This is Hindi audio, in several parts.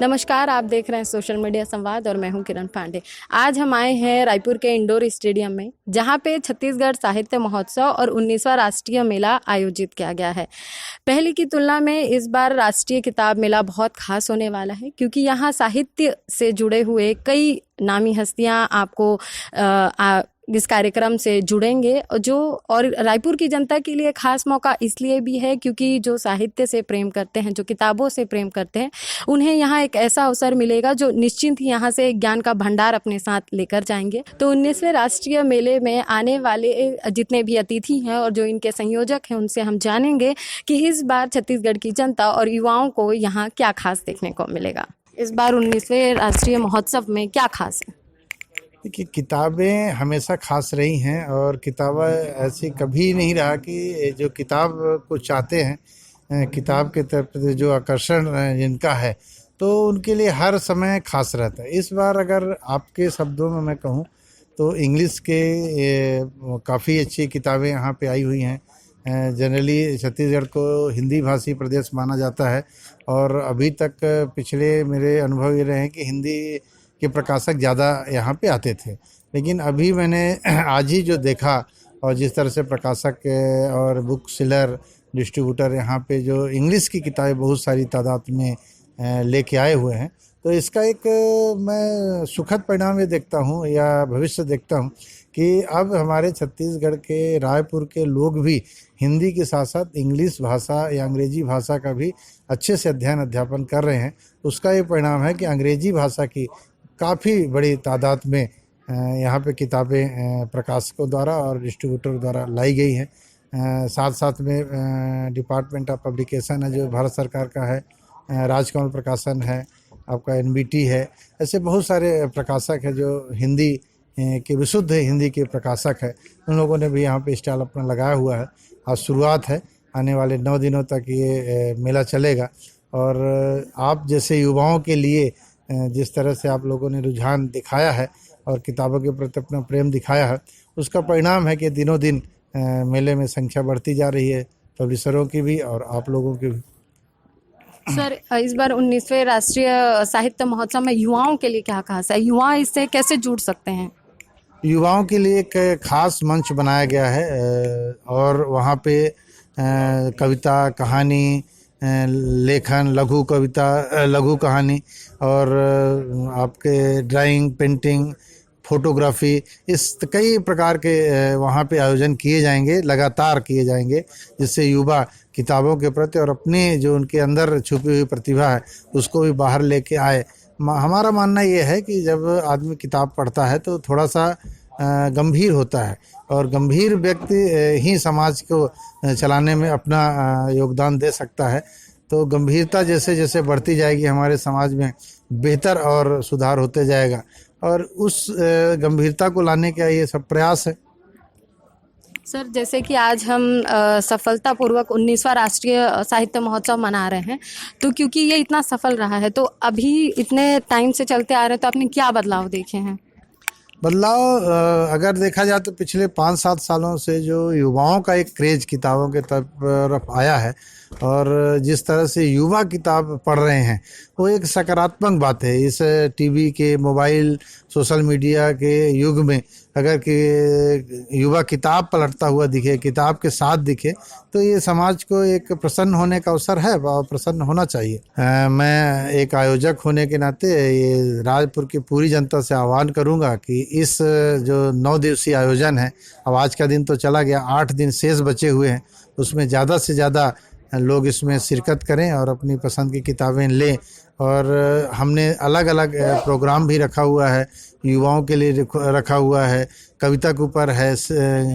नमस्कार, आप देख रहे हैं सोशल मीडिया संवाद और मैं हूं किरण पांडे। आज हम आए हैं रायपुर के इंडोर स्टेडियम में, जहां पे छत्तीसगढ़ साहित्य महोत्सव और 19वां राष्ट्रीय मेला आयोजित किया गया है। पहले की तुलना में इस बार राष्ट्रीय किताब मेला बहुत खास होने वाला है, क्योंकि यहां साहित्य से जुड़े हुए कई नामी हस्तियां आपको इस कार्यक्रम से जुड़ेंगे। और रायपुर की जनता के लिए खास मौका इसलिए भी है क्योंकि जो साहित्य से प्रेम करते हैं, जो किताबों से प्रेम करते हैं, उन्हें यहाँ एक ऐसा अवसर मिलेगा जो निश्चिंत ही यहाँ से ज्ञान का भंडार अपने साथ लेकर जाएंगे। तो 19वें राष्ट्रीय मेले में आने वाले जितने भी अतिथि हैं और जो इनके संयोजक हैं, उनसे हम जानेंगे कि इस बार छत्तीसगढ़ की जनता और युवाओं को यहाँ क्या खास देखने को मिलेगा। इस बार 19वें राष्ट्रीय महोत्सव में क्या खास है? देखिए, किताबें हमेशा खास रही हैं और किताबें ऐसी कभी नहीं रहा कि जो किताब को चाहते हैं, किताब के तरफ जो आकर्षण जिनका है, तो उनके लिए हर समय खास रहता है। इस बार अगर आपके शब्दों में मैं कहूँ तो इंग्लिश के काफ़ी अच्छी किताबें यहाँ पे आई हुई हैं। जनरली छत्तीसगढ़ को हिंदी भाषी प्रदेश माना जाता है और अभी तक पिछले मेरे अनुभव ये रहे हैं कि हिंदी के प्रकाशक ज़्यादा यहाँ पे आते थे, लेकिन अभी मैंने आज ही जो देखा और जिस तरह से प्रकाशक और बुक सेलर डिस्ट्रीब्यूटर यहाँ पे जो इंग्लिश की किताबें बहुत सारी तादाद में लेके आए हुए हैं, तो इसका एक मैं सुखद परिणाम ये देखता हूँ या भविष्य देखता हूँ कि अब हमारे छत्तीसगढ़ के रायपुर के लोग भी हिंदी के साथ साथ इंग्लिश भाषा या अंग्रेजी भाषा का भी अच्छे से अध्ययन कर रहे हैं। उसका ये परिणाम है कि अंग्रेजी भाषा की काफ़ी बड़ी तादाद में यहाँ पे किताबें प्रकाशकों द्वारा और डिस्ट्रीब्यूटर द्वारा लाई गई हैं। साथ साथ में डिपार्टमेंट ऑफ पब्लिकेशन है जो भारत सरकार का है, राजकमल प्रकाशन है, आपका एनबीटी है, ऐसे बहुत सारे प्रकाशक हैं जो हिंदी के विशुद्ध हिंदी के प्रकाशक है। उन लोगों ने भी यहाँ पे स्टॉल अपना लगाया हुआ है। आज शुरुआत है, आने वाले 9 दिनों तक ये मेला चलेगा और आप जैसे युवाओं के लिए जिस तरह से आप लोगों ने रुझान दिखाया है और किताबों के प्रति अपना प्रेम दिखाया है, उसका परिणाम है कि दिनों दिन मेले में संख्या बढ़ती जा रही है, पब्लिशरों की भी और आप लोगों की भी। सर, इस बार 19वें राष्ट्रीय साहित्य महोत्सव में युवाओं के लिए क्या खास है? युवा इससे कैसे जुड़ सकते हैं? युवाओं के लिए एक खास मंच बनाया गया है और वहाँ पे कविता, कहानी, लेखन, लघु कविता, लघु कहानी और आपके ड्राइंग, पेंटिंग, फोटोग्राफी, इस कई प्रकार के वहाँ पे आयोजन किए जाएंगे, लगातार किए जाएंगे, जिससे युवा किताबों के प्रति और अपने जो उनके अंदर छुपी हुई प्रतिभा है उसको भी बाहर लेके आए। हमारा मानना ये है कि जब आदमी किताब पढ़ता है तो थोड़ा सा गंभीर होता है और गंभीर व्यक्ति ही समाज को चलाने में अपना योगदान दे सकता है। तो गंभीरता जैसे जैसे बढ़ती जाएगी हमारे समाज में बेहतर और सुधार होते जाएगा और उस गंभीरता को लाने का ये सब प्रयास है। सर, जैसे कि आज हम सफलतापूर्वक 19वां राष्ट्रीय साहित्य महोत्सव मना रहे हैं, तो क्योंकि ये इतना सफल रहा है, तो अभी इतने टाइम से चलते आ रहे हैं, तो आपने क्या बदलाव देखे हैं? बदलाव अगर देखा जाए तो पिछले 5-7 सालों से जो युवाओं का एक क्रेज किताबों के तरफ आया है और जिस तरह से युवा किताब पढ़ रहे हैं वो एक सकारात्मक बात है। इस टीवी के, मोबाइल, सोशल मीडिया के युग में अगर कि युवा किताब पलटता हुआ दिखे, किताब के साथ दिखे, तो ये समाज को एक प्रसन्न होने का अवसर है और प्रसन्न होना चाहिए। मैं एक आयोजक होने के नाते ये रायपुर की पूरी जनता से आह्वान करूंगा कि इस जो 9 दिवसीय आयोजन है, अब आज का दिन तो चला गया, 8 दिन शेष बचे हुए हैं, उसमें ज़्यादा से ज़्यादा लोग इसमें शिरकत करें और अपनी पसंद की किताबें लें। और हमने अलग अलग प्रोग्राम भी रखा हुआ है, युवाओं के लिए रखा हुआ है, कविता के ऊपर है,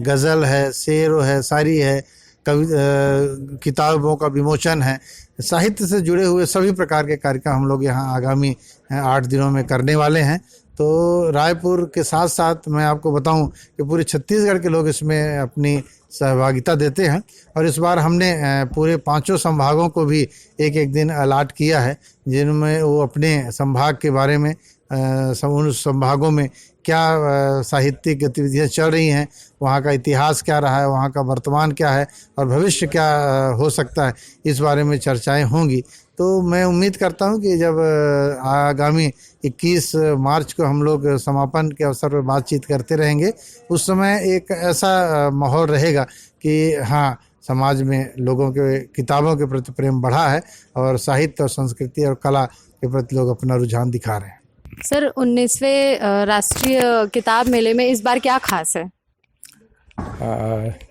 गज़ल है, शेर है, शायरी है, किताबों का विमोचन है, साहित्य से जुड़े हुए सभी प्रकार के कार्यक्रम हम लोग यहाँ आगामी 8 दिनों में करने वाले हैं। तो रायपुर के साथ साथ मैं आपको बताऊं कि पूरे छत्तीसगढ़ के लोग इसमें अपनी सहभागिता देते हैं और इस बार हमने पूरे 5 संभागों को भी एक दिन अलाट किया है, जिनमें वो अपने संभाग के बारे में उन संभागों में क्या साहित्यिक गतिविधियाँ चल रही हैं, वहाँ का इतिहास क्या रहा है, वहाँ का वर्तमान क्या है और भविष्य क्या हो सकता है, इस बारे में चर्चाएं होंगी। तो मैं उम्मीद करता हूँ कि जब आगामी 21 मार्च को हम लोग समापन के अवसर पर बातचीत करते रहेंगे, उस समय एक ऐसा माहौल रहेगा कि हाँ, समाज में लोगों के किताबों के प्रति प्रेम बढ़ा है और साहित्य और संस्कृति और कला के प्रति लोग अपना रुझान दिखा रहे हैं। सर 19वें राष्ट्रीय किताब मेले में इस बार क्या खास है?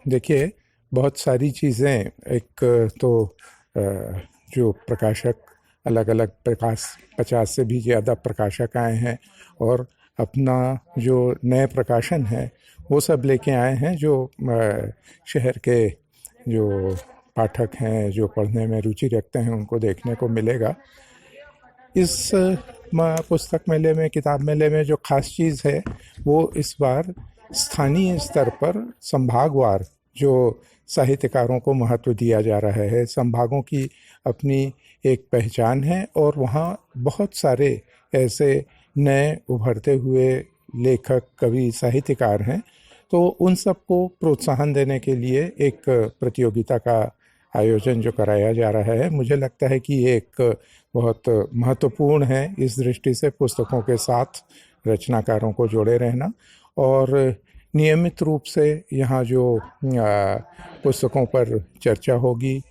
देखिए, बहुत सारी चीज़ें, एक तो जो प्रकाशक अलग अलग 50 से भी ज़्यादा प्रकाशक आए हैं और अपना जो नए प्रकाशन है वो सब लेके आए हैं, जो शहर के जो पाठक हैं, जो पढ़ने में रुचि रखते हैं, उनको देखने को मिलेगा। इस पुस्तक मेले में, किताब मेले में जो ख़ास चीज़ है वो इस बार स्थानीय स्तर पर संभागवार जो साहित्यकारों को महत्व दिया जा रहा है। संभागों की अपनी एक पहचान है और वहाँ बहुत सारे ऐसे नए उभरते हुए लेखक, कवि, साहित्यकार हैं। तो उन सबको प्रोत्साहन देने के लिए एक प्रतियोगिता का आयोजन जो कराया जा रहा है, मुझे लगता है कि ये एक बहुत महत्वपूर्ण है इस दृष्टि से पुस्तकों के साथ रचनाकारों को जोड़े रहना। और नियमित रूप से यहाँ जो पुस्तकों पर चर्चा होगी,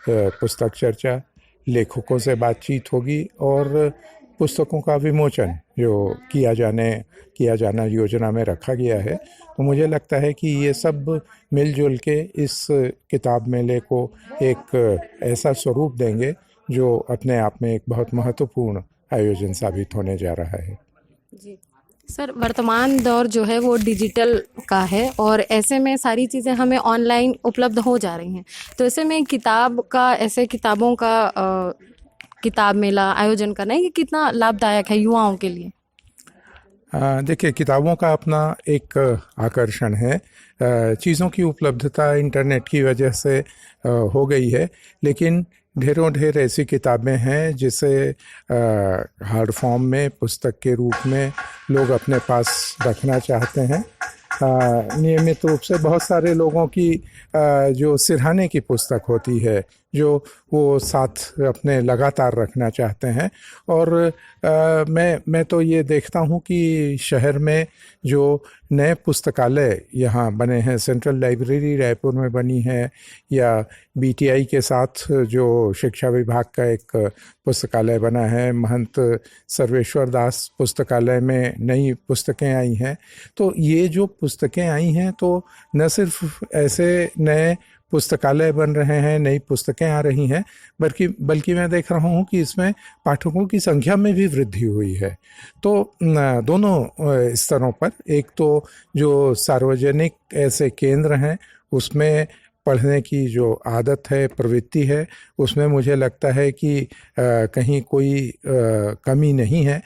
पुस्तक चर्चा, लेखकों से बातचीत होगी और पुस्तकों का विमोचन जो किया जाना योजना में रखा गया है, तो मुझे लगता है कि ये सब मिलजुल के इस किताब मेले को एक ऐसा स्वरूप देंगे जो अपने आप में एक बहुत महत्वपूर्ण आयोजन साबित होने जा रहा है। जी सर, वर्तमान दौर जो है वो डिजिटल का है और ऐसे में सारी चीज़ें हमें ऑनलाइन उपलब्ध हो जा रही हैं, तो ऐसे में किताबों का किताब मेला आयोजन करना ये कितना लाभदायक है युवाओं के लिए? देखिए, किताबों का अपना एक आकर्षण है। चीज़ों की उपलब्धता इंटरनेट की वजह से हो गई है, लेकिन ढेर ऐसी किताबें हैं जिसे हार्ड फॉर्म में, पुस्तक के रूप में लोग अपने पास रखना चाहते हैं। नियमित रूप से बहुत सारे लोगों की जो सिरहाने की पुस्तक होती है, जो वो साथ अपने लगातार रखना चाहते हैं। और मैं तो ये देखता हूँ कि शहर में जो नए पुस्तकालय यहाँ बने हैं, सेंट्रल लाइब्रेरी रायपुर में बनी है, या बीटीआई के साथ जो शिक्षा विभाग का एक पुस्तकालय बना है, महंत सर्वेश्वर दास पुस्तकालय में नई पुस्तकें आई हैं। तो ये जो पुस्तकें आई हैं, तो न सिर्फ ऐसे नए पुस्तकालय बन रहे हैं, नई पुस्तकें आ रही हैं, बल्कि मैं देख रहा हूँ कि इसमें पाठकों की संख्या में भी वृद्धि हुई है। तो दोनों स्तरों पर, एक तो जो सार्वजनिक ऐसे केंद्र हैं उसमें पढ़ने की जो आदत है, प्रवृत्ति है, उसमें मुझे लगता है कि कहीं कोई कमी नहीं है।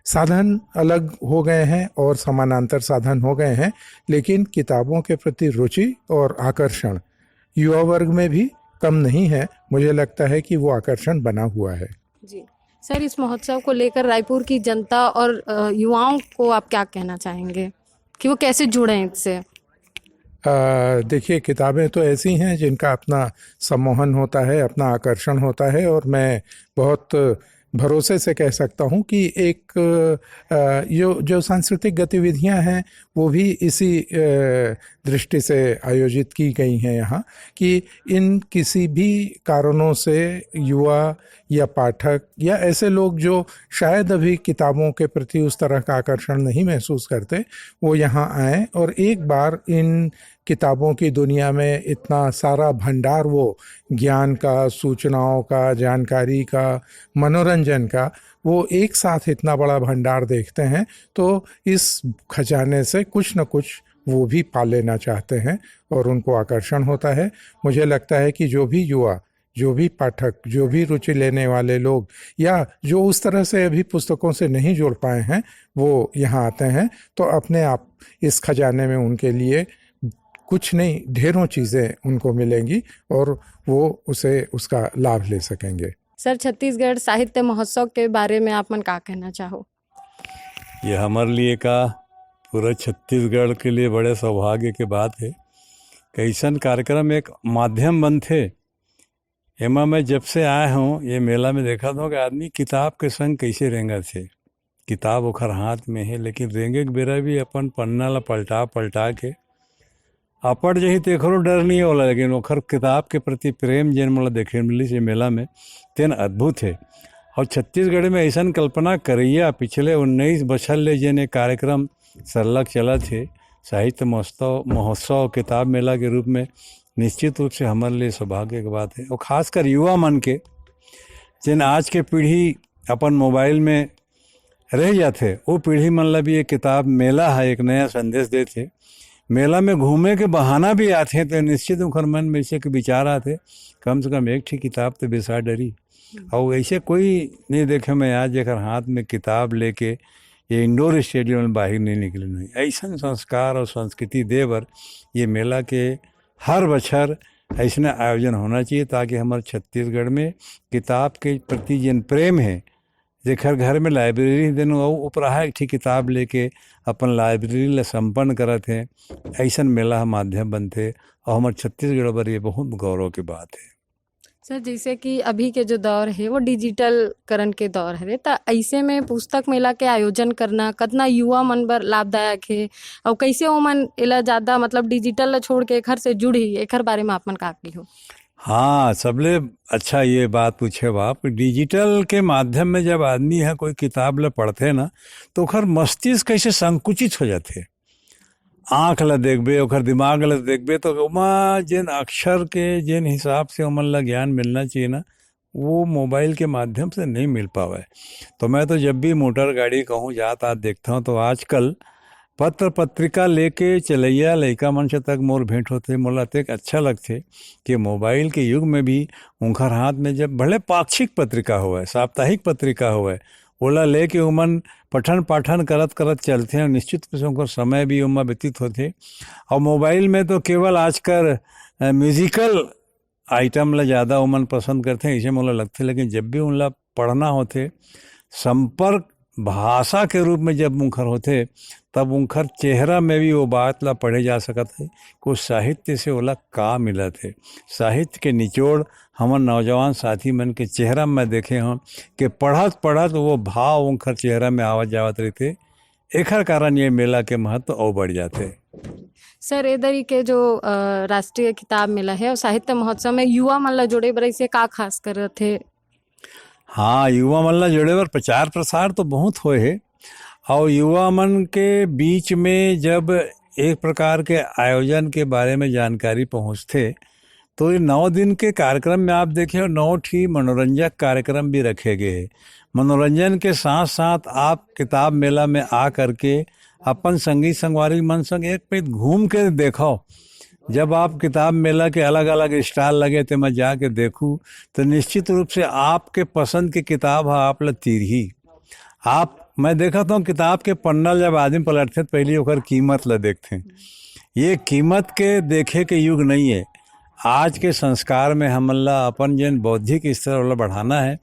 साधन अलग हो गए हैं और समानांतर साधन हो गए हैं, लेकिन किताबों के प्रति रुचि और आकर्षण युवा वर्ग में भी कम नहीं है। मुझे लगता है कि वो आकर्षण बना हुआ है। जी सर, इस महोत्सव को लेकर रायपुर की जनता और युवाओं को आप क्या कहना चाहेंगे कि वो कैसे जुड़ें इससे? देखिए, किताबें तो ऐसी हैं जिनका अपना सम्मोहन होता है, अपना आकर्षण होता है, और मैं बहुत भरोसे से कह सकता हूँ कि एक जो सांस्कृतिक गतिविधियाँ हैं वो भी इसी दृष्टि से आयोजित की गई हैं यहाँ, कि इन किसी भी कारणों से युवा या पाठक या ऐसे लोग जो शायद अभी किताबों के प्रति उस तरह का आकर्षण नहीं महसूस करते, वो यहाँ आएँ और एक बार इन किताबों की दुनिया में इतना सारा भंडार, वो ज्ञान का, सूचनाओं का, जानकारी का, मनोरंजन का, वो एक साथ इतना बड़ा भंडार देखते हैं, तो इस खजाने से कुछ न कुछ वो भी पा लेना चाहते हैं और उनको आकर्षण होता है। मुझे लगता है कि जो भी युवा, जो भी पाठक, जो भी रुचि लेने वाले लोग, या जो उस तरह से अभी पुस्तकों से नहीं जुड़ पाए हैं, वो यहाँ आते हैं तो अपने आप इस खजाने में उनके लिए कुछ नहीं, ढेरों चीज़ें उनको मिलेंगी और वो उसका लाभ ले सकेंगे। सर, छत्तीसगढ़ साहित्य महोत्सव के बारे में आप मन का कहना चाहो? ये हमारे लिए का पूरा छत्तीसगढ़ के लिए बड़े सौभाग्य के बात है। कैसन कार्यक्रम एक माध्यम बनते एमा मैं जब से आया हूँ ये मेला में देखा था कि आदमी किताब के संग कैसे रेंगा थे। किताब ओखर हाथ में है लेकिन रेंगे के बेरा भी अपन पन्ना ला पलटा पलटा के अपट जही तो एकरो डर नहीं होला, लेकिन ओखर किताब के प्रति प्रेम जेन मोला देखे मिली से मेला में तेन अद्भुत है। और छत्तीसगढ़ में ऐसा कल्पना करिया पिछले 19 बछर ले जेन एक कार्यक्रम सरलग चला थे साहित्य महोत्सव किताब मेला के रूप में, निश्चित रूप से हमारे लिए सौभाग्य की बात है। और खासकर युवा मन के जिन आज के पीढ़ी अपन मोबाइल में रह जाते वो पीढ़ी मन ला भी ये किताब मेला है एक नया संदेश देते। मेला में घूमे के बहाना भी आते तो निश्चित उनकर मन में ऐसे के विचार आते कम से कम एक ठीक किताब तो बेसा डरी। और ऐसे कोई नहीं देखे मैं आज एक हाथ में किताब लेके ये इंडोर स्टेडियम में बाहर नहीं निकले नहीं। ऐसा संस्कार और संस्कृति देवर ये मेला के हर बछर ऐसा आयोजन होना चाहिए ताकि हमारे छत्तीसगढ़ में किताब के प्रति जिन प्रेम है जेखर घर में लाइब्रेरी दिन उपराहा एक ठीक किताब लेके अपन लाइब्रेरी ला संपन्न करत हैं, ऐसा मेला माध्यम बनते। और हमारे छत्तीसगढ़ पर ये बहुत गौरव की बात है। सर जैसे कि अभी के जो दौर है वो डिजिटलकरण के दौर है, तो ऐसे में पुस्तक मेला के आयोजन करना कितना युवा मन बर लाभदायक है और कैसे वो मन इला ज़्यादा मतलब डिजिटल ला छोड़ के घर से जुड़ी एकर बारे में आप मन का की हो? हाँ, सबले अच्छा ये बात पूछे बाप। डिजिटल के माध्यम में जब आदमी है कोई किताब ला पढ़ते ना तो ओखर मस्तिष्क कैसे संकुचित हो जाते। आँख ला देखबे ओखर दिमाग ला देखबे तो उमा जिन अक्षर के जिन हिसाब से उमन ला ज्ञान मिलना चाहिए ना वो मोबाइल के माध्यम से नहीं मिल पावा है। तो मैं तो जब भी मोटर गाड़ी कहूँ जात आत देखता हूँ तो आजकल पत्र पत्रिका लेके चलैया लइका मन से तक मोर भेंट होते। मोला तक अच्छा लगते कि मोबाइल के युग में भी उनकर हाथ में जब भले पाक्षिक पत्रिका होवे साप्ताहिक पत्रिका होवे ओला लेके उमन पठन पाठन करत करत चलते हैं। निश्चित रूप से उनका समय भी उमा व्यतीत होते। और मोबाइल में तो केवल आजकल म्यूजिकल आइटम ला ज़्यादा उमन पसंद करते हैं ऐसे मोला लगते। लेकिन जब भी उनला पढ़ना होते संपर्क भाषा के रूप में जब मुखर होते तब उनकर चेहरा में भी वो बात ला पढ़े जा सकत है कुछ साहित्य से ओला का मिला थे। साहित्य के निचोड़ हमर नौजवान साथी मन के चेहरा में देखे हों कि पढ़त पढ़त वो भाव उनकर चेहरा में आवत जावत रहते। एकर कारण ये मेला के महत्व और बढ़ जाते। सर इधर के जो राष्ट्रीय किताब मेला है और साहित्य महोत्सव में युवा मन ला जोड़े बर से का खास कर थे? हाँ, युवा मन ला जोड़े बर प्रचार प्रसार तो बहुत होए है। और युवा मन के बीच में जब एक प्रकार के आयोजन के बारे में जानकारी पहुँचते तो ये 9 दिन के कार्यक्रम में आप देखें 9 ही मनोरंजक कार्यक्रम भी रखे गए हैं। मनोरंजन के साथ साथ आप किताब मेला में आ करके अपन संगी संगवारी मन संग एक पे घूम के देखो। जब आप किताब मेला के अलग अलग स्टॉल लगे थे मैं जाके देखूँ तो निश्चित रूप से आपके पसंद की किताब है आप ला तीरही। आप मैं देखा था किताब के पन्ना जब आदमी पलटते पहले ओकर कीमत ला देखते। ये कीमत के देखे के युग नहीं है। आज के संस्कार में हमन ला अपन जन बौद्धिक स्तर वाला बढ़ाना है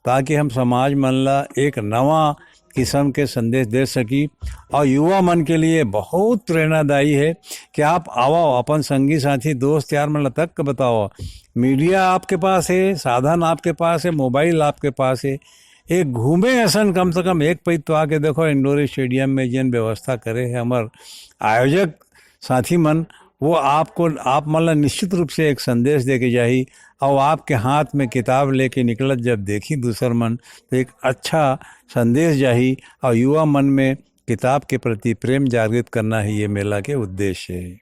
ताकि हम समाज मन ला एक नवा किस्म के संदेश दे सकी। और युवा मन के लिए बहुत प्रेरणादायी है कि आप आओ अपन संगी साथी दोस्त यार मन तक के बताओ। मीडिया आपके पास है, साधन आपके पास है, मोबाइल आपके पास है। एक घूमे ऐसा कम से कम एक पैत तो आके देखो इंडोर स्टेडियम में जिन व्यवस्था करे है हमार आयोजक साथी मन वो आपको आप मतलब निश्चित रूप से एक संदेश दे के जाही। और आपके हाथ में किताब लेके निकलत जब देखी दूसर मन तो एक अच्छा संदेश जाही। और युवा मन में किताब के प्रति प्रेम जागृत करना ही ये मेला के उद्देश्य है।